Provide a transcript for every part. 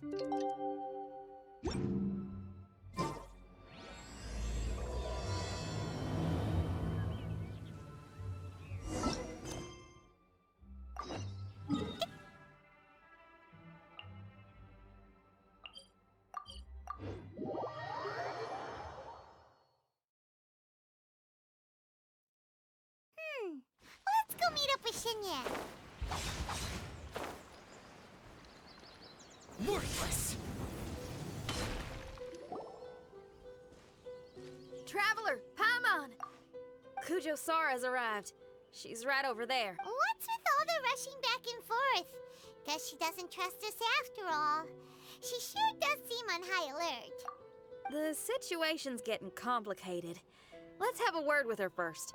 Let's go meet up with Shinyan. Worthless! Traveler, Paimon! Kujo Sara's arrived. She's right over there. What's with all the rushing back and forth? Guess she doesn't trust us after all. She sure does seem on high alert. The situation's getting complicated. Let's have a word with her first.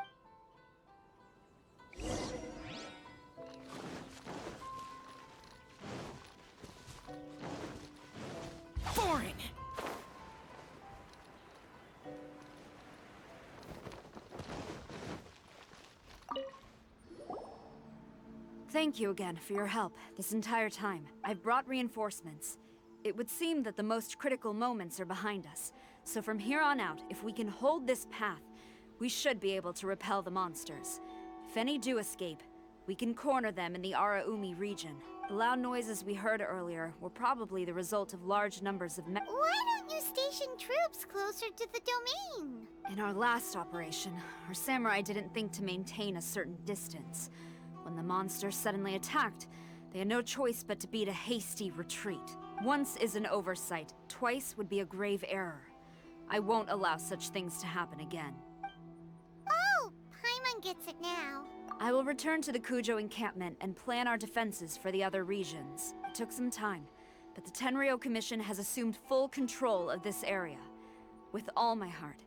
Foreign! Thank you again for your help this entire time. I've brought reinforcements. It would seem that the most critical moments are behind us. So from here on out, if we can hold this path, we should be able to repel the monsters. If any do escape, we can corner them in the Araumi region. The loud noises we heard earlier were probably the result of large numbers of Why don't you station troops closer to the domain? In our last operation, our samurai didn't think to maintain a certain distance. When the monsters suddenly attacked, they had no choice but to beat a hasty retreat. Once is an oversight, twice would be a grave error. I won't allow such things to happen again. Oh, Paimon gets it now. I will return to the Kujo encampment and plan our defenses for the other regions. It took some time, but the Tenryou Commission has assumed full control of this area. With all my heart,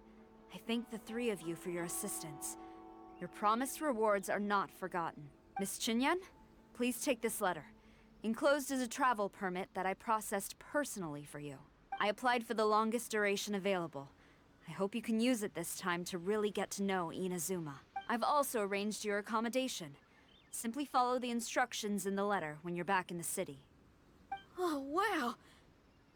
I thank the three of you for your assistance. Your promised rewards are not forgotten. Miss Chinyan, please take this letter. Enclosed is a travel permit that I processed personally for you. I applied for the longest duration available. I hope you can use it this time to really get to know Inazuma. I've also arranged your accommodation. Simply follow the instructions in the letter when you're back in the city. Oh, wow!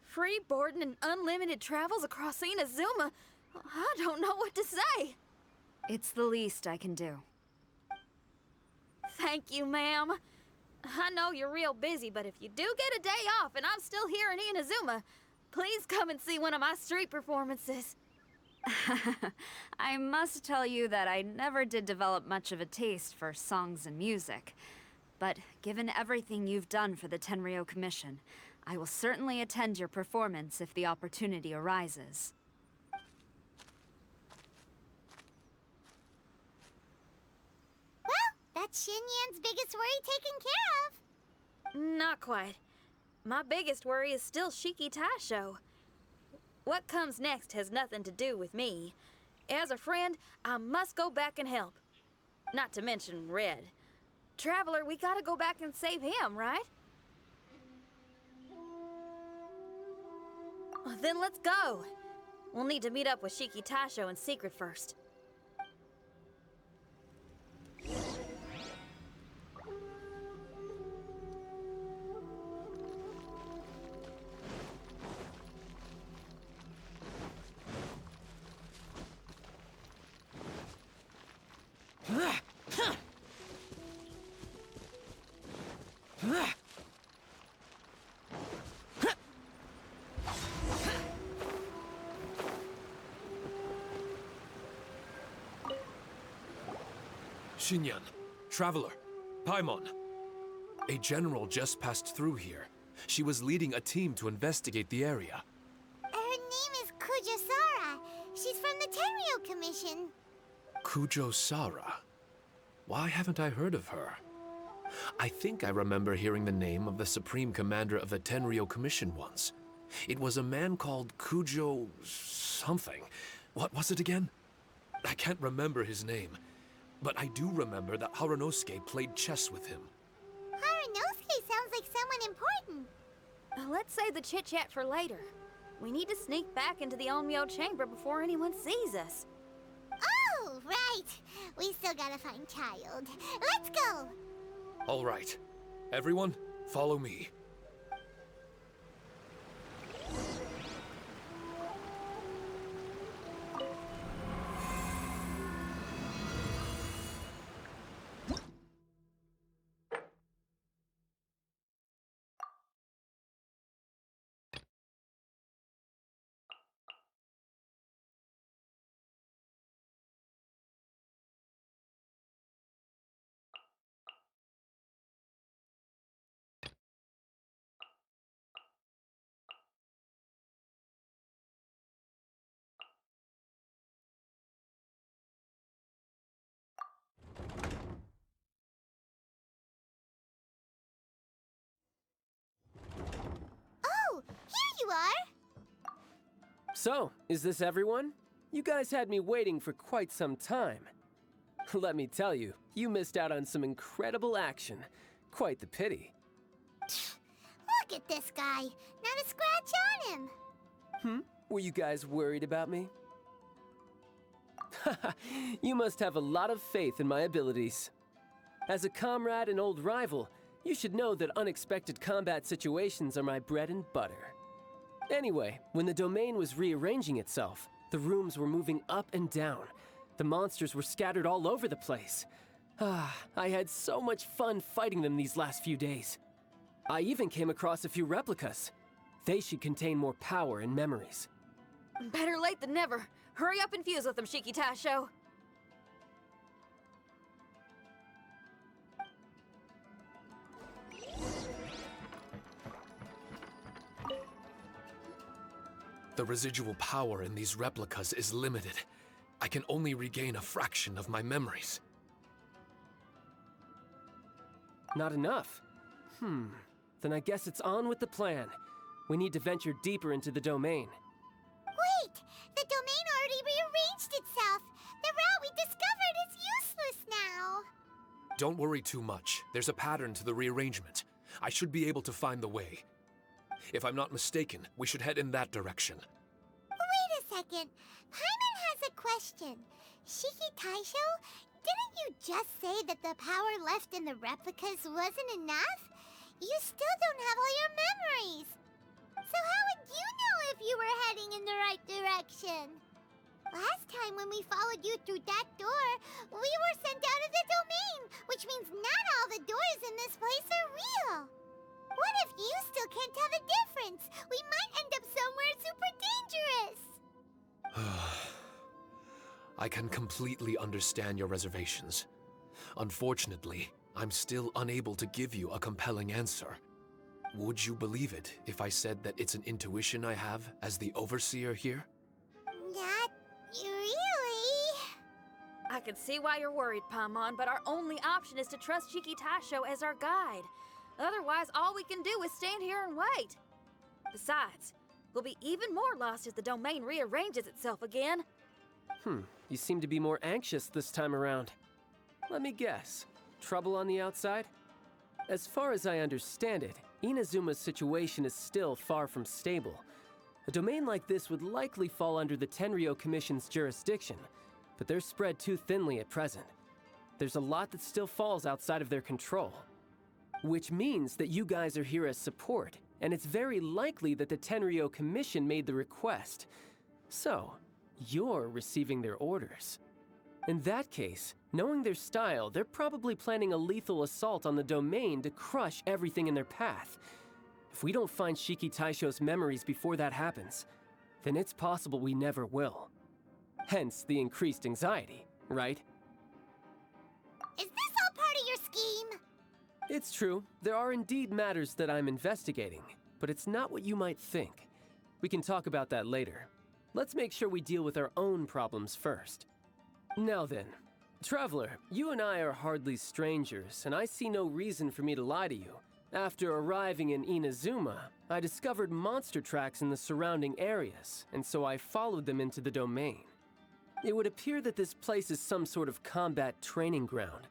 Free boarding and unlimited travels across Inazuma? I don't know what to say! It's the least I can do. Thank you, ma'am. I know you're real busy, but if you do get a day off and I'm still here in Inazuma, please come and see one of my street performances. I must tell you that I never did develop much of a taste for songs and music. But given everything you've done for the Tenryou Commission, I will certainly attend your performance if the opportunity arises. That's Shinyan's biggest worry taken care of. Not quite. My biggest worry is still Shiki Taisho. What comes next has nothing to do with me. As a friend, I must go back and help. Not to mention Red. Traveler, we gotta go back and save him, right? Well, then let's go. We'll need to meet up with Shiki Taisho in secret first. Shinyan, Traveler, Paimon. A general just passed through here. She was leading a team to investigate the area. Her name is Kujo Sara. She's from the Tenryou Commission. Kujo Sara? Why haven't I heard of her? I think I remember hearing the name of the Supreme Commander of the Tenryou Commission once. It was a man called Kujo... something. What was it again? I can't remember his name. But I do remember that Haranosuke played chess with him. Haranosuke sounds like someone important. Let's save the chit-chat for later. We need to sneak back into the Onmyo chamber before anyone sees us. Oh, right. We still gotta find Child. Let's go. All right. Everyone, follow me. So, is this everyone? You guys had me waiting for quite some time. Let me tell you, you missed out on some incredible action. Quite the pity. Look at this guy. Not a scratch on him. Were you guys worried about me? You must have a lot of faith in my abilities. As a comrade and old rival, you should know that unexpected combat situations are my bread and butter. Anyway, when the domain was rearranging itself, the rooms were moving up and down. The monsters were scattered all over the place. I had so much fun fighting them these last few days. I even came across a few replicas. They should contain more power and memories. Better late than never. Hurry up and fuse with them, Shiki Taisho. The residual power in these replicas is limited. I can only regain a fraction of my memories. Not enough. Then I guess it's on with the plan. We need to venture deeper into the domain. Wait! The domain already rearranged itself! The route we discovered is useless now! Don't worry too much. There's a pattern to the rearrangement. I should be able to find the way. If I'm not mistaken, we should head in that direction. Wait a second. Paimon has a question. Shiki Taisho, didn't you just say that the power left in the replicas wasn't enough? You still don't have all your memories. So how would you know if you were heading in the right direction? Last time when we followed you through that door, we were sent out of the domain, which means not all the doors in this place are real. What if you still can't tell the difference? We might end up somewhere super dangerous. I can completely understand your reservations. Unfortunately, I'm still unable to give you a compelling answer. Would you believe it if I said that it's an intuition I have as the overseer here? Not really. I can see why you're worried, Paimon, but our only option is to trust Shiki Taisho as our guide. Otherwise, all we can do is stand here and wait. Besides, we'll be even more lost if the domain rearranges itself again. You seem to be more anxious this time around. Let me guess. Trouble on the outside? As far as I understand it, Inazuma's situation is still far from stable. A domain like this would likely fall under the Tenryou Commission's jurisdiction, but they're spread too thinly at present. There's a lot that still falls outside of their control. Which means that you guys are here as support, and it's very likely that the Tenryou Commission made the request. So, you're receiving their orders. In that case, knowing their style, they're probably planning a lethal assault on the domain to crush everything in their path. If we don't find Shiki Taisho's memories before that happens, then it's possible we never will. Hence the increased anxiety, right? Is this all part of your scheme? It's true, there are indeed matters that I'm investigating, but it's not what you might think. We can talk about that later. Let's make sure we deal with our own problems first. Now then, Traveler, you and I are hardly strangers, and I see no reason for me to lie to you. After arriving in Inazuma, I discovered monster tracks in the surrounding areas, and so I followed them into the domain. It would appear that this place is some sort of combat training ground.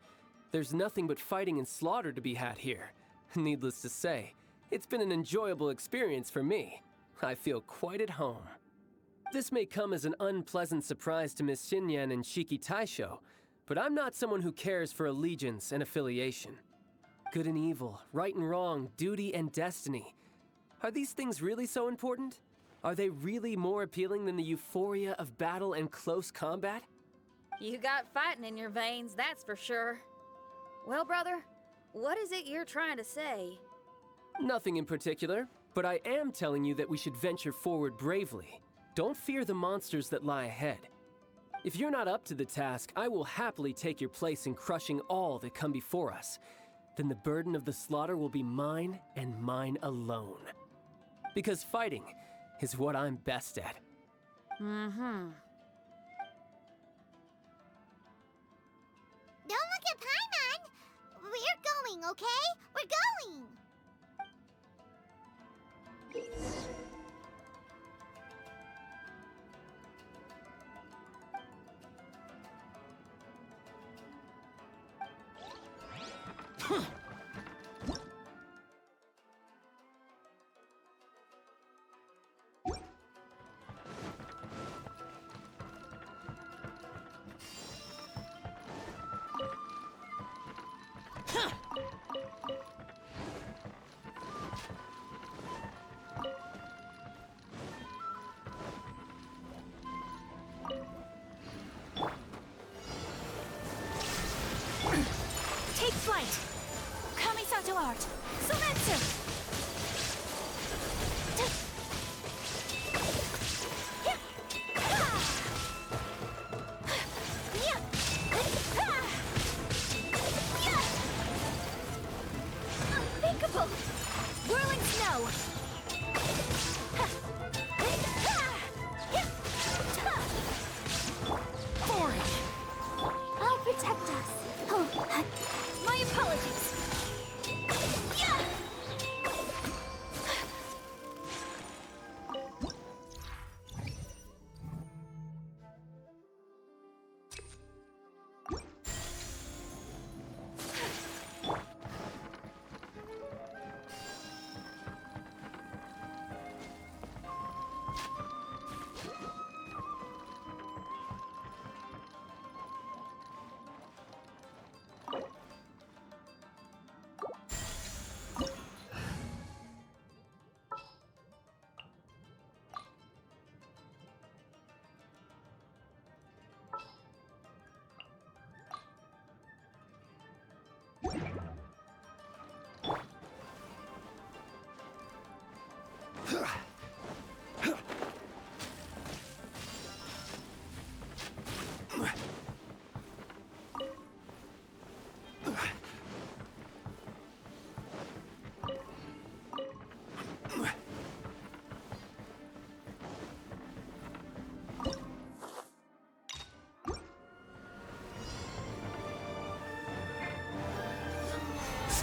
There's nothing but fighting and slaughter to be had here. Needless to say, it's been an enjoyable experience for me. I feel quite at home. This may come as an unpleasant surprise to Miss Xinyan and Shiki Taisho, but I'm not someone who cares for allegiance and affiliation. Good and evil, right and wrong, duty and destiny. Are these things really so important? Are they really more appealing than the euphoria of battle and close combat? You got fighting in your veins, that's for sure. Well, brother, what is it you're trying to say? Nothing in particular, but I am telling you that we should venture forward bravely. Don't fear the monsters that lie ahead. If you're not up to the task, I will happily take your place in crushing all that come before us. Then the burden of the slaughter will be mine and mine alone. Because fighting is what I'm best at. Don't look at Paimon! We're going, okay? We're going!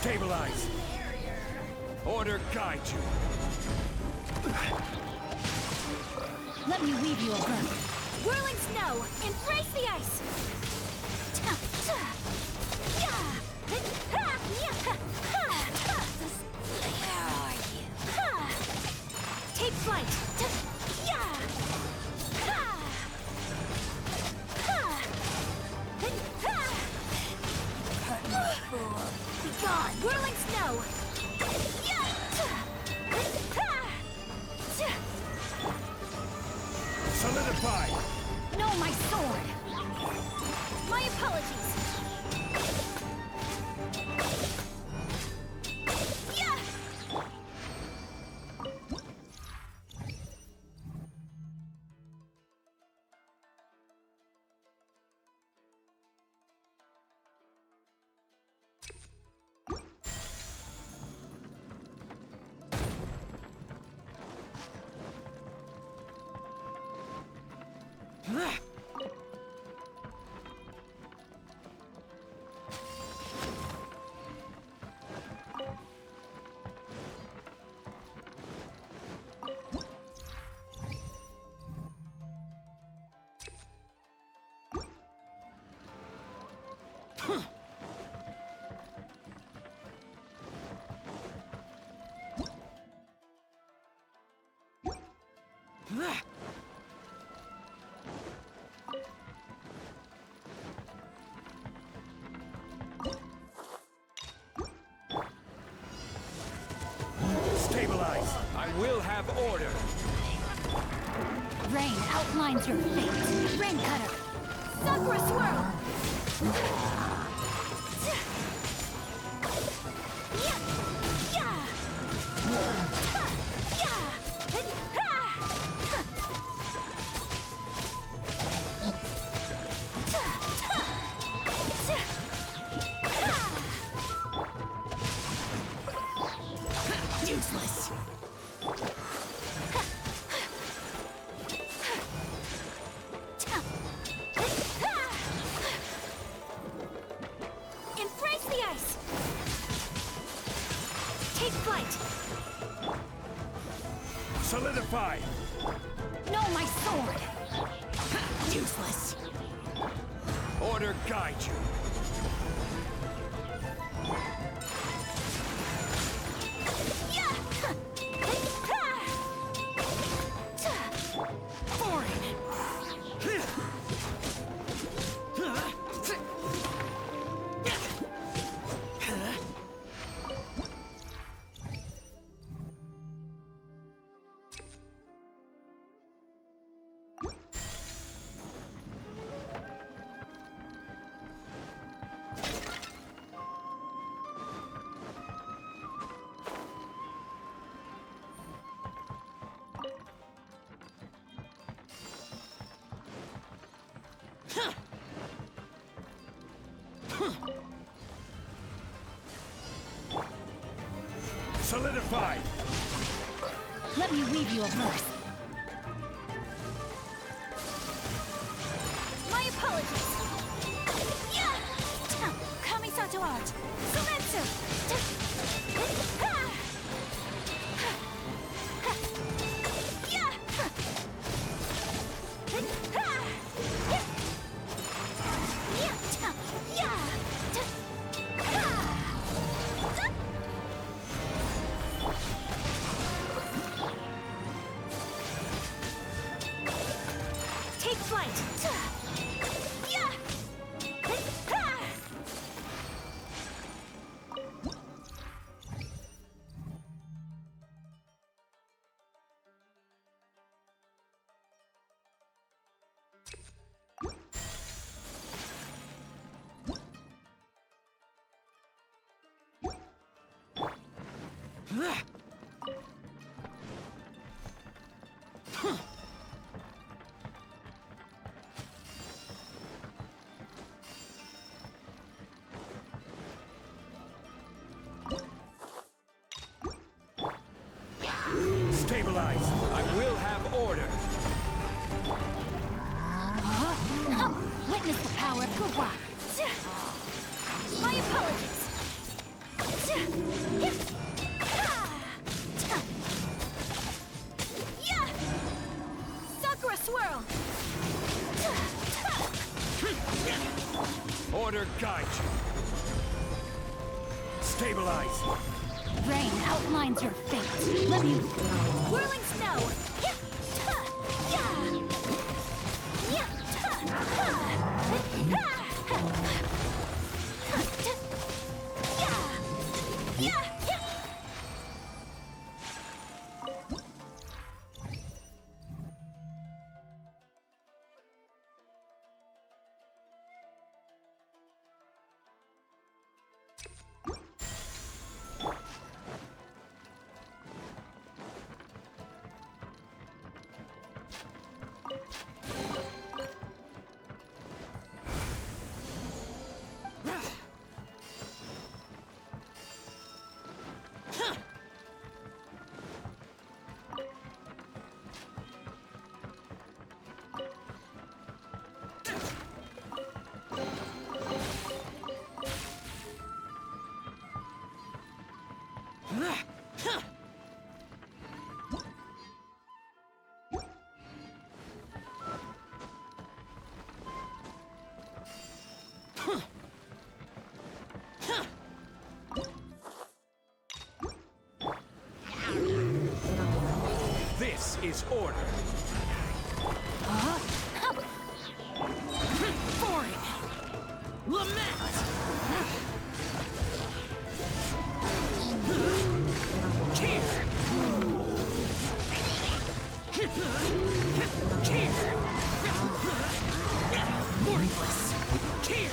Stabilize. Order guide you. Let me weave you a verb. Whirling snow, embrace the ice! Take flight! Be gone! Whirling snow! Solidify. No, my sword! My apologies! Stabilize. I will have order. Rain outlines your fate. Rain cutter. Sakura swirl. Useless. Embrace the ice. Take flight. Solidify. No, my sword. Useless. Order guide you. Solidify. Let me weave you a verse. My apologies. Kamisato art. Sumetsu. Take flight. Stabilize. I will have order. Witness the power of Kuwa. My apologies. Sakura swirl. Order guide you. Stabilize. Rain outlines your fate. Let me... Whirling snow. This is order. Boring. Lament. Cheer. Cheer. Worthless. Cheer.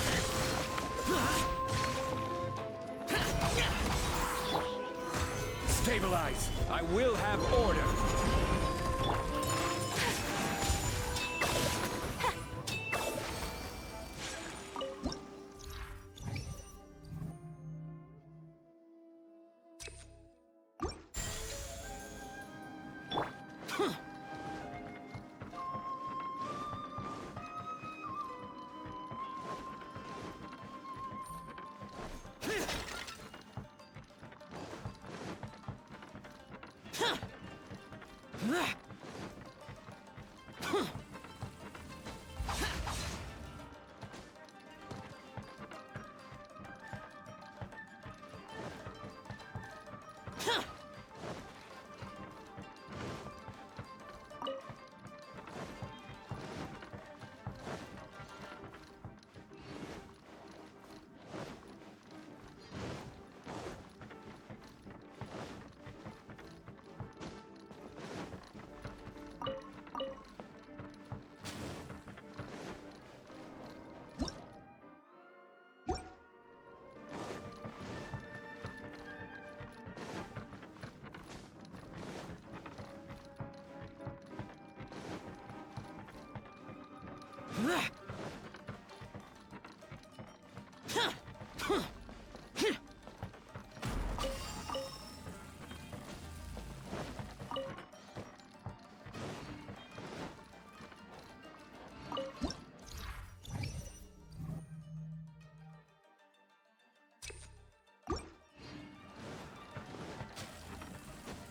Stabilize. I will have order.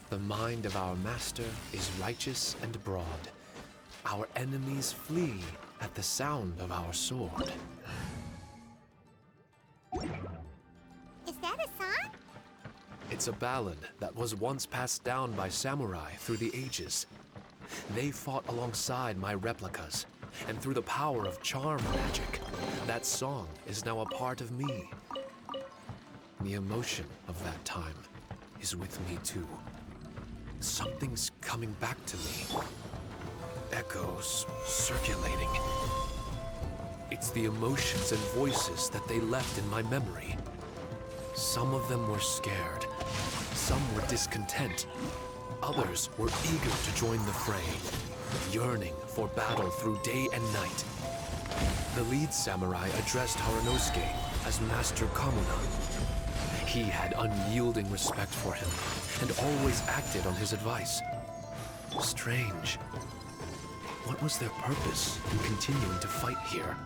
The mind of our master is righteous and broad. Our enemies flee at the sound of our sword. Is that a song? It's a ballad that was once passed down by samurai through the ages. They fought alongside my replicas, and through the power of charm magic, that song is now a part of me. The emotion of that time is with me too. Something's coming back to me. Echoes circulating. It's the emotions and voices that they left in my memory. Some of them were scared. Some were discontent. Others were eager to join the fray, yearning for battle through day and night. The lead samurai addressed Haranosuke as Master Kamuna. He had unyielding respect for him, and always acted on his advice. Strange. What was their purpose in continuing to fight here?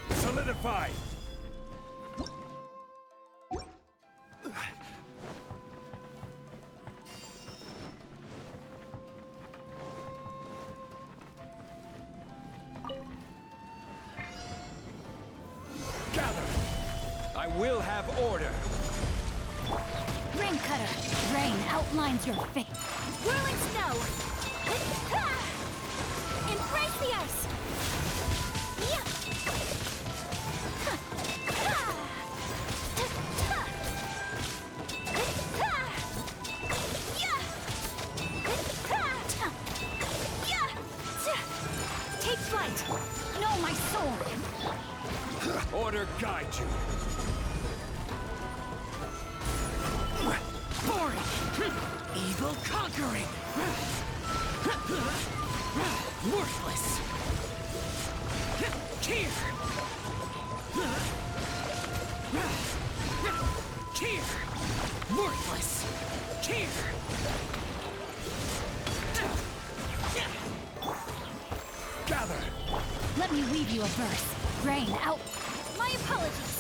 Solidified! Gather! I will have order! Rain Cutter, rain outlines your fate. Whirling snow! Embrace the ice! Take flight! Know my sword! Order guide you! Boring! Evil conquering! Worthless! Here! Here! Worthless! Here! Gather! Let me weave you a verse. Rain out. My apologies.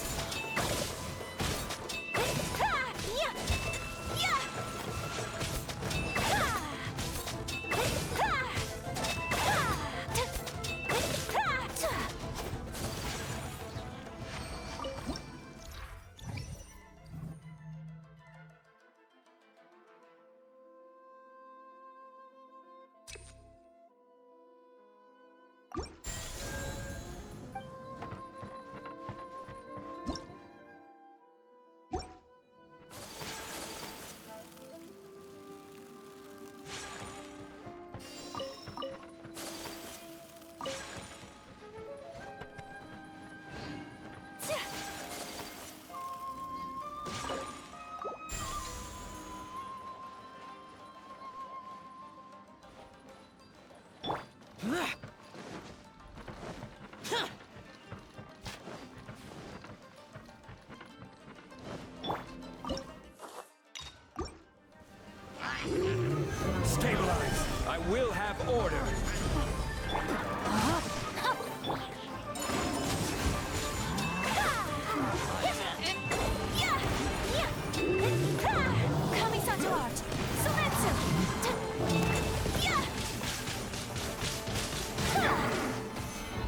Stabilize! I will have order! Kamisato art. Sumetsu.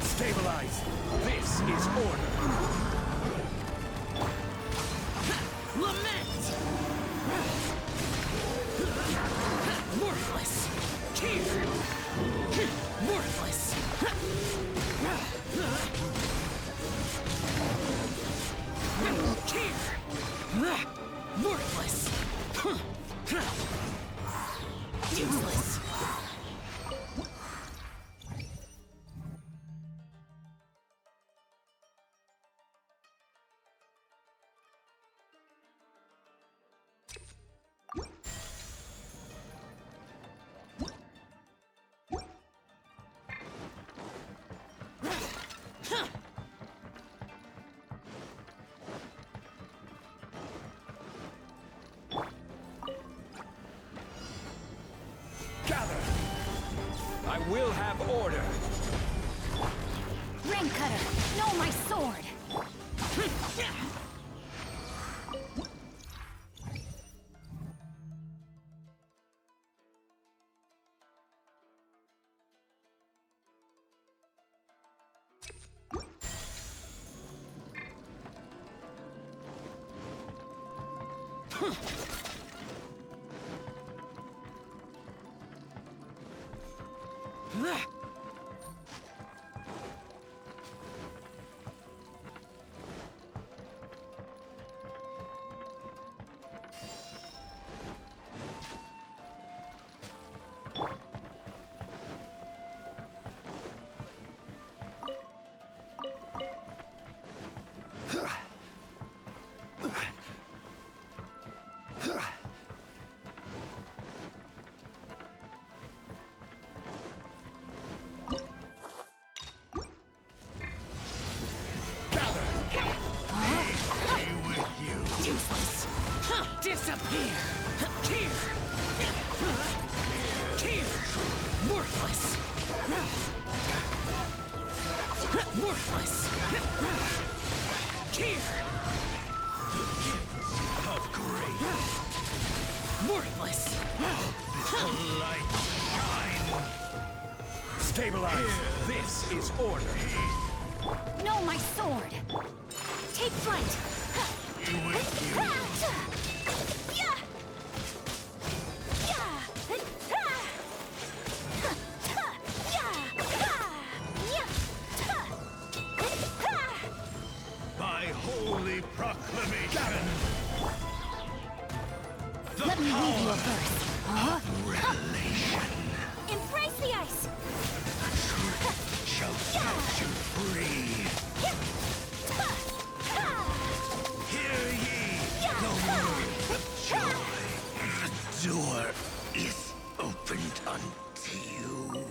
Stabilize! This is order! Lament! Worthless! Here! Worthless! Here! Worthless! Useless! Gather! I will have order! Rain Cutter. Know my sword. Worthless! Worthless! Here! The gift of grace! Worthless! The light shine! Stabilize. This is order. No, my sword! Take flight! By holy proclamation! Let me read you a verse. Revelation Embrace the ice! shall set you free! Hear ye the word of joy! The door is opened unto you.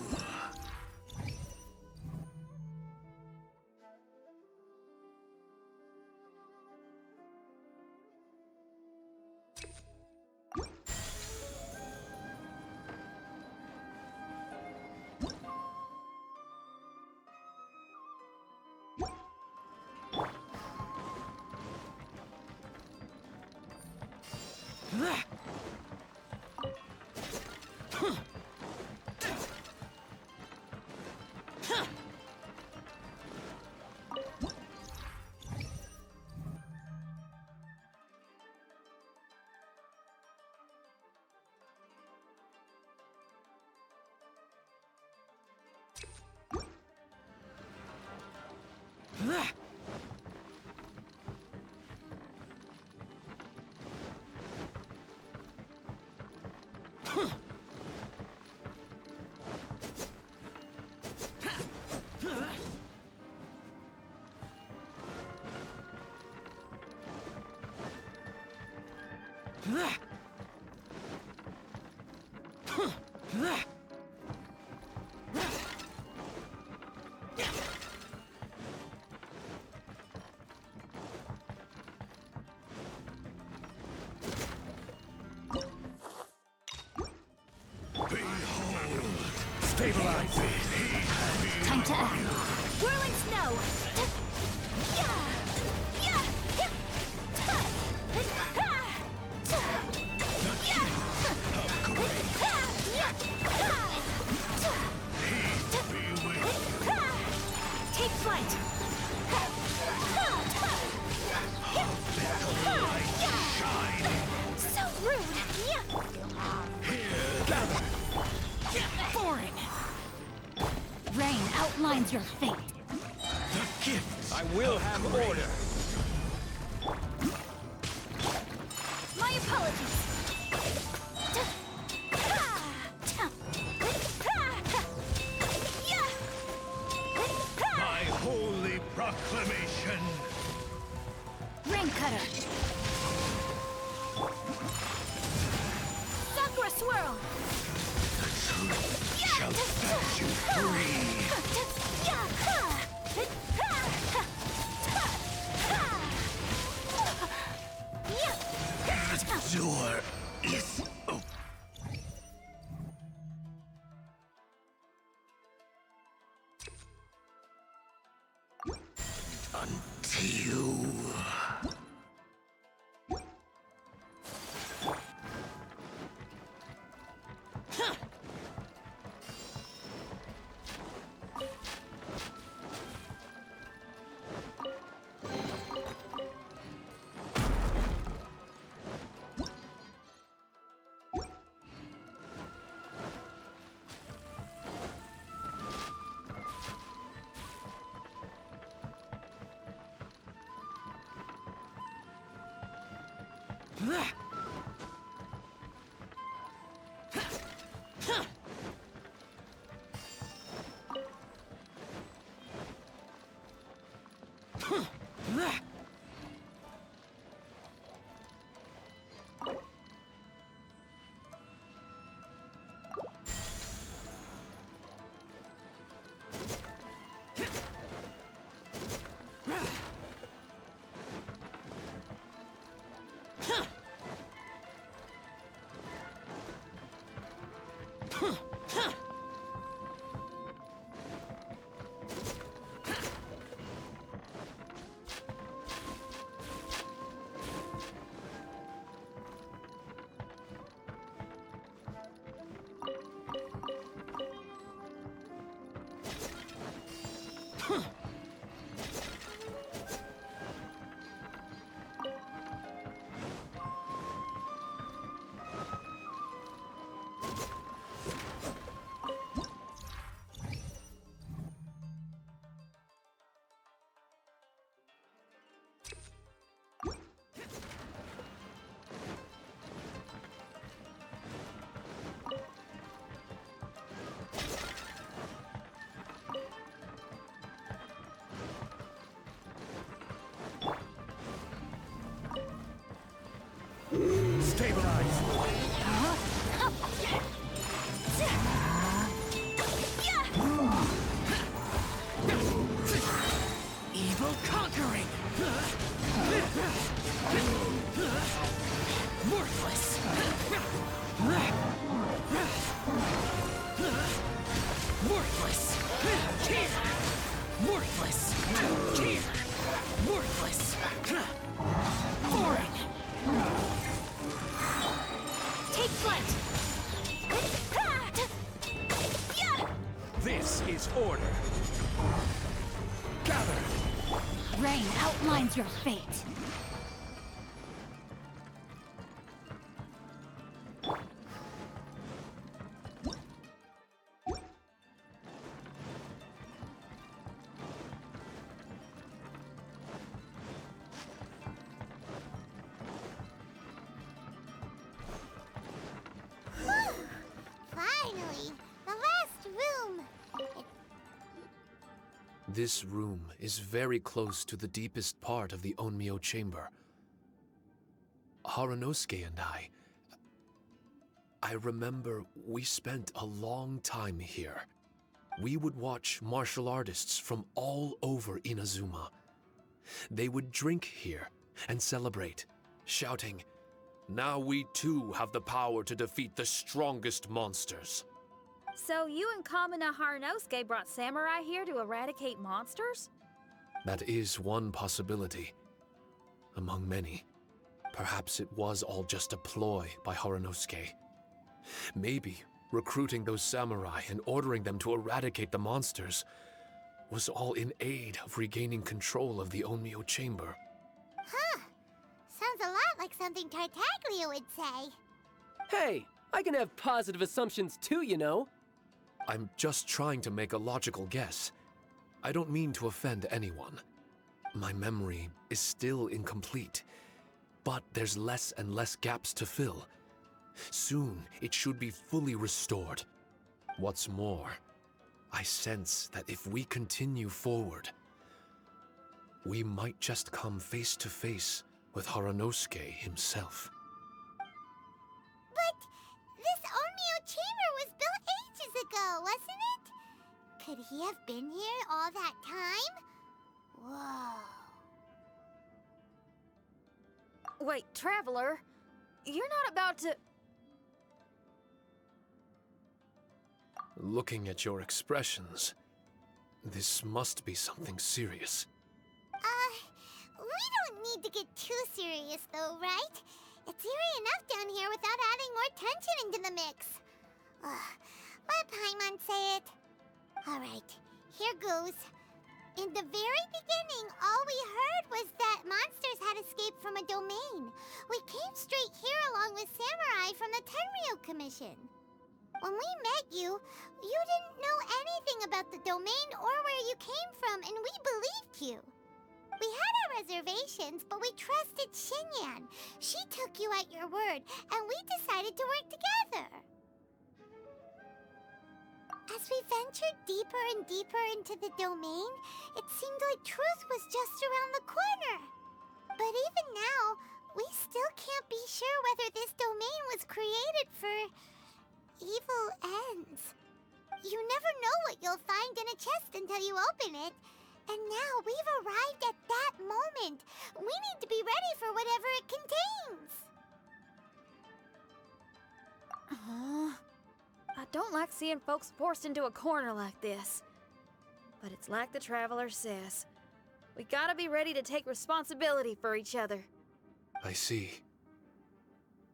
Stabilize. Time to act. Whirling snow! Take flight! So rude! Foreign! Rain outlines your fate. The gift I will have order. My apologies! by holy proclamation! Rain cutter! Sakura swirl! Shall set you free! The door is open. Unto you. Stabilize. Evil conquering. Worthless. Worthless. Here. Worthless. Here. Worthless. Foreign. Take flight! This is order. Gather. Rain outlines your fate. Finally, the last room. This room is very close to the deepest part of the Onmyo chamber. Haranosuke and I remember we spent a long time here. We would watch martial artists from all over Inazuma. They would drink here and celebrate, shouting, "Now we too have the power to defeat the strongest monsters." So you and Kamina Haranosuke brought samurai here to eradicate monsters? That is one possibility, among many. Perhaps it was all just a ploy by Haranosuke. Maybe recruiting those samurai and ordering them to eradicate the monsters was all in aid of regaining control of the Onmyo chamber. Huh. Sounds a lot like something Tartaglia would say. Hey, I can have positive assumptions too, you know. I'm just trying to make a logical guess. I don't mean to offend anyone. My memory is still incomplete, but there's less and less gaps to fill. Soon, it should be fully restored. What's more, I sense that if we continue forward, we might just come face to face with Haranosuke himself. But this Onmyo chamber was built ages ago, wasn't it? Could he have been here all that time? Whoa. Wait, Traveler, you're not about to... Looking at your expressions, this must be something serious. We don't need to get too serious though, right? It's eerie enough down here without adding more tension into the mix. Let Paimon say it. Alright, here goes. In the very beginning, all we heard was that monsters had escaped from a domain. We came straight here along with samurai from the Tenryo Commission. When we met you, you didn't know anything about the domain or where you came from, and we believed you. We had our reservations, but we trusted Xinyan. She took you at your word, and we decided to work together. As we ventured deeper and deeper into the domain, it seemed like truth was just around the corner. But even now, we still can't be sure whether this domain was created for evil ends. You never know what you'll find in a chest until you open it. And now we've arrived at that moment. We need to be ready for whatever it contains. I don't like seeing folks forced into a corner like this. But it's like the Traveler says. We gotta be ready to take responsibility for each other. I see.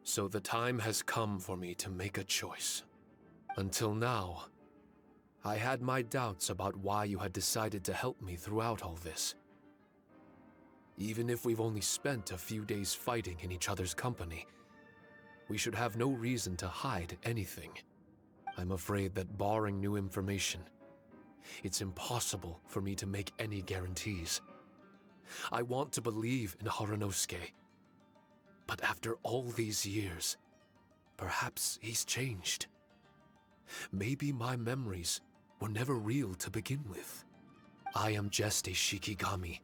So the time has come for me to make a choice. Until now, I had my doubts about why you had decided to help me throughout all this. Even if we've only spent a few days fighting in each other's company, we should have no reason to hide anything. I'm afraid that barring new information, it's impossible for me to make any guarantees. I want to believe in Haranosuke, but after all these years, perhaps he's changed. Maybe my memories were never real to begin with. I am just a Shikigami,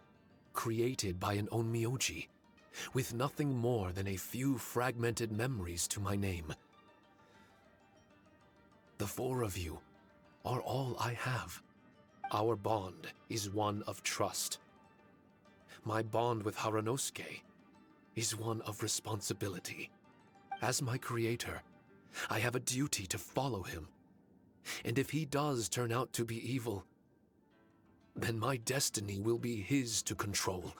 created by an onmyoji, with nothing more than a few fragmented memories to my name. The four of you are all I have. Our bond is one of trust. My bond with Haranosuke is one of responsibility. As my creator, I have a duty to follow him. And if he does turn out to be evil, then my destiny will be his to control.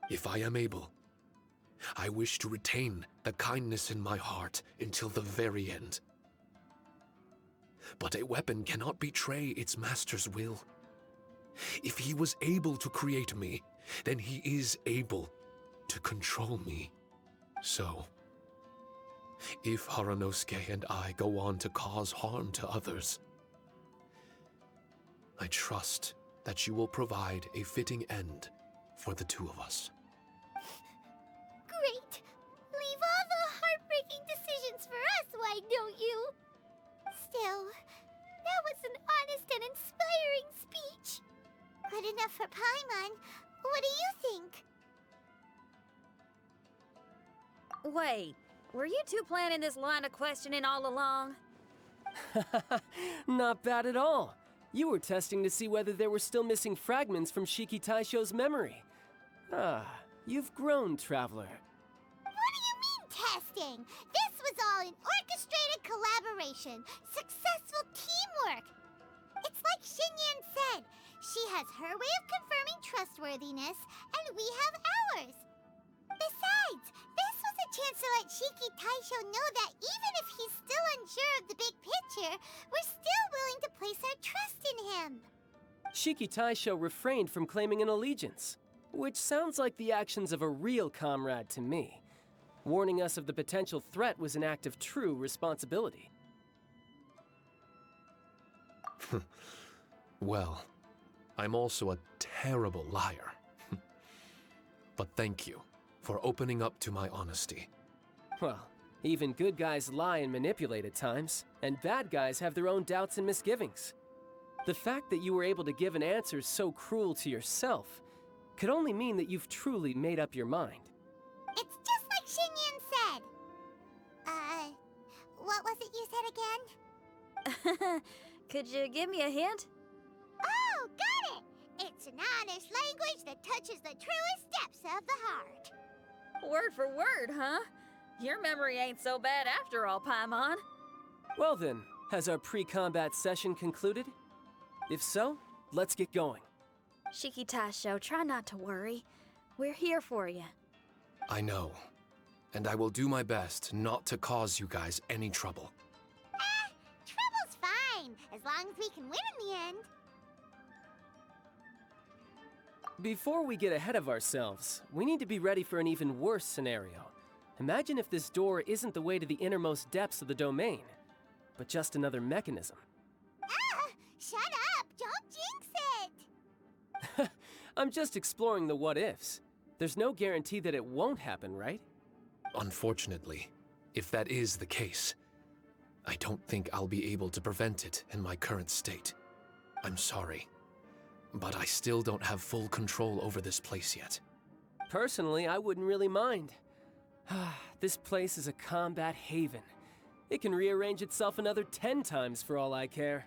If I am able, I wish to retain the kindness in my heart until the very end. But a weapon cannot betray its master's will. If he was able to create me, then he is able to control me. So, if Haranosuke and I go on to cause harm to others, I trust that you will provide a fitting end for the two of us. Great! Leave all the heartbreaking decisions for us, why don't you? Still, that was an honest and inspiring speech. Good enough for Paimon. What do you think? Wait, were you two planning this line of questioning all along? Not bad at all. You were testing to see whether there were still missing fragments from Shiki Taisho's memory. Ah, you've grown, Traveler. What do you mean, testing? This was all an orchestrated collaboration. Successful teamwork. It's like Xinyan said. She has her way of confirming trustworthiness, and we have ours. Besides, this was a chance to let Shiki Taisho know that even if he's still unsure of the big picture, we're still willing to place our trust in him. Shiki Taisho refrained from claiming an allegiance, which sounds like the actions of a real comrade to me. Warning us of the potential threat was an act of true responsibility. Well, I'm also a terrible liar. But thank you for opening up to my honesty. Well, even good guys lie and manipulate at times, and bad guys have their own doubts and misgivings. The fact that you were able to give an answer so cruel to yourself could only mean that you've truly made up your mind. It's just like Xinyan said. What was it you said again? Could you give me a hint? Oh, got it! It's an honest language that touches the truest depths of the heart. Word for word, huh? Your memory ain't so bad after all, Paimon. Well then, has our pre-combat session concluded? If so, let's get going. Shiki Taisho, try not to worry. We're here for you. I know, and I will do my best not to cause you guys any trouble. Trouble's fine, as long as we can win in the end. Before we get ahead of ourselves, we need to be ready for an even worse scenario. Imagine if this door isn't the way to the innermost depths of the domain, but just another mechanism. Shut up! Don't jinx it! I'm just exploring the what-ifs. There's no guarantee that it won't happen, right? Unfortunately, if that is the case, I don't think I'll be able to prevent it in my current state. I'm sorry, but I still don't have full control over this place yet. Personally, I wouldn't really mind. This place is a combat haven. It can rearrange itself another 10 times for all I care.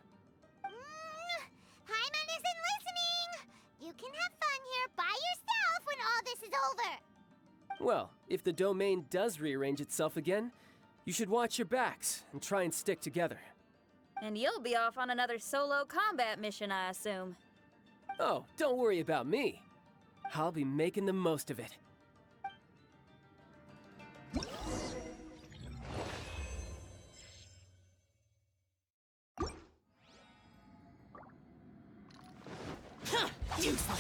Paimon isn't listening! You can have fun here by yourself when all this is over! Well, if the domain does rearrange itself again, you should watch your backs and try and stick together. And you'll be off on another solo combat mission, I assume. Oh, don't worry about me. I'll be making the most of it.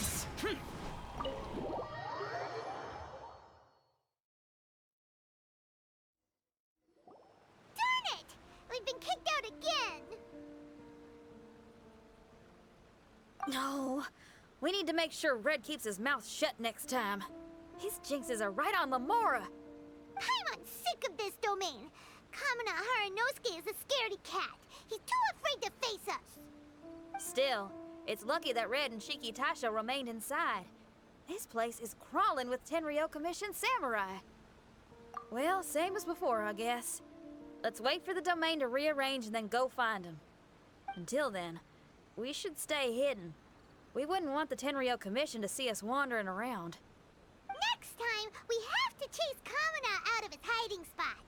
Worthless! Darn it! We've been kicked out again! No. We need to make sure Red keeps his mouth shut next time. His jinxes are right on Lamora. Paimon's sick of this domain. Kamina Haranosuke is a scaredy cat. He's too afraid to face us. Still, it's lucky that Red and Shiki Taisho remained inside. This place is crawling with Tenryo Commission samurai. Well, same as before, I guess. Let's wait for the domain to rearrange and then go find him. Until then, we should stay hidden. We wouldn't want the Tenryo Commission to see us wandering around. Next time, we have to chase Kamina out of his hiding spot.